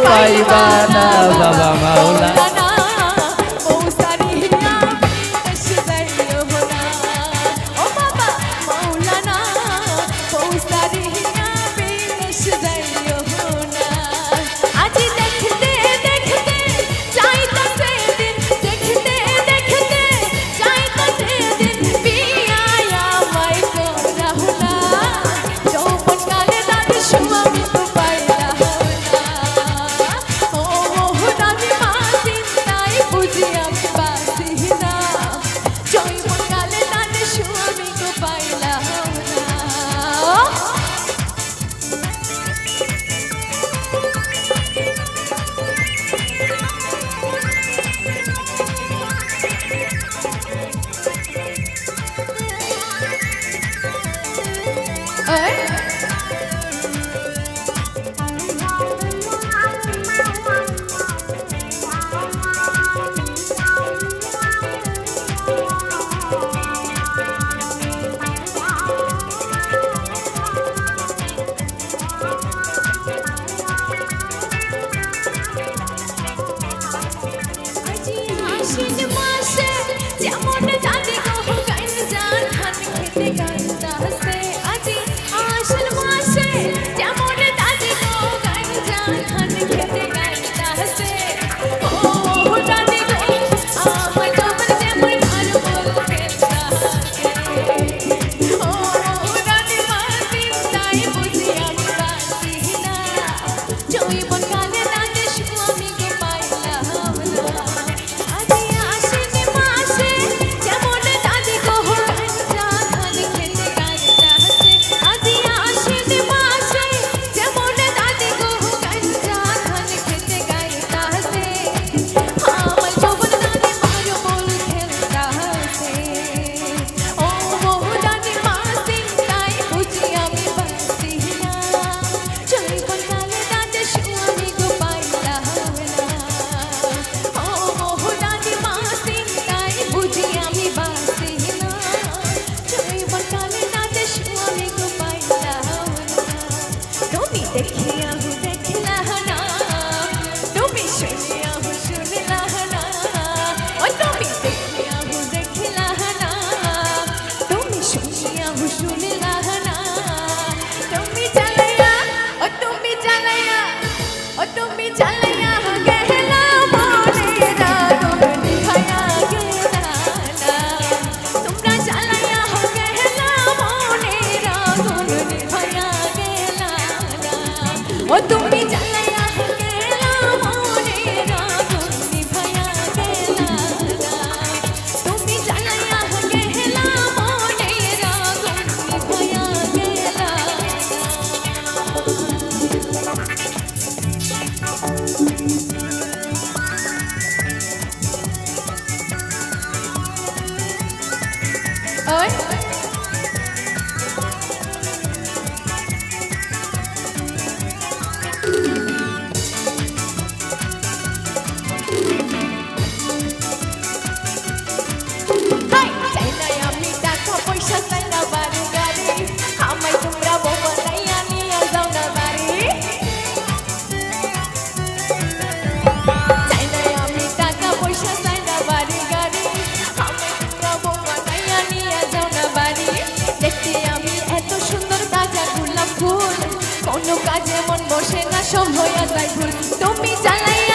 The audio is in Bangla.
পাইবানা বাবা মাওলা Thank you. আশ্বিন মাসে যেমন দাদি গো গাইন যান ধান খেতে গাইতাছে আজি আশ্বিন মাসে যেমন দাদি গো গাইন যান ধান খেতে গাইতাছে ও দাদি গো আমার তোমার যেমন আর বলতে ও দাদি মা তাই বুঝি আমি বাঁচি না জৈবন কালে দাদি স্বামী কে পাইলাম না আজি আশ্বিন মাসে যেমন দাদি গো গাইন যান ধান খেতে গাইতাছে আজি আশ্বিন মাসে যেমন দাদি গো গাইন যান ধান খেতে গাইতাছে আমার যৌবন দাদি মার বল খেলতাছে ও দাদি মা তাই বুঝি আমি বাঁচি না জৈবন কালে দাদি স্বামী গো পাইলাম না ও দাদি মা তাই বুঝি আমি বাঁচি না জৈবন কালে দাদি স্বামী গো পাইলাম না তুমি দেখিয়া দেখলা না তুমি শুনিয়া শুনলা না ও তুমি দেখিয়া দেখলা না তুমি শুনিয়া শুনলা না তুমি জ্বালাইয়া ও তুমি জ্বালাইয়া ও তুমি জ্বালাইয়া গেলা মনের আগুন নিভাইয়া গেলা না তোমরা জ্বালাইয়া গেলা মনের আগুন নিভাইয়া গেলা না ও তুমি জ্বালাইয়া গেলা মনের আগুন নিভাইয়া গেলা না তুমি জ্বালাইয়া গেলা মনের আগুন নিভাইয়া গেলা ওই হাই চাইলাই আমি টাকা পয়সা চাইনা বাড়ি গাড়ি আমায় তোমরা বউ বানাইয়া নিয়ে যাও না বাড়ি চাইলাই আমি টাকা পয়সা চাইনা বাড়ি গাড়ি আমায় তোমরা বউ বানাইয়া নিয়ে যাও না বাড়ি দেখতে আমি এত সুন্দর তাজা গোলাপ ফুল কোনো কাজে মন বসে না সব হইয়া যায় ভুল তুমি জ্বালাই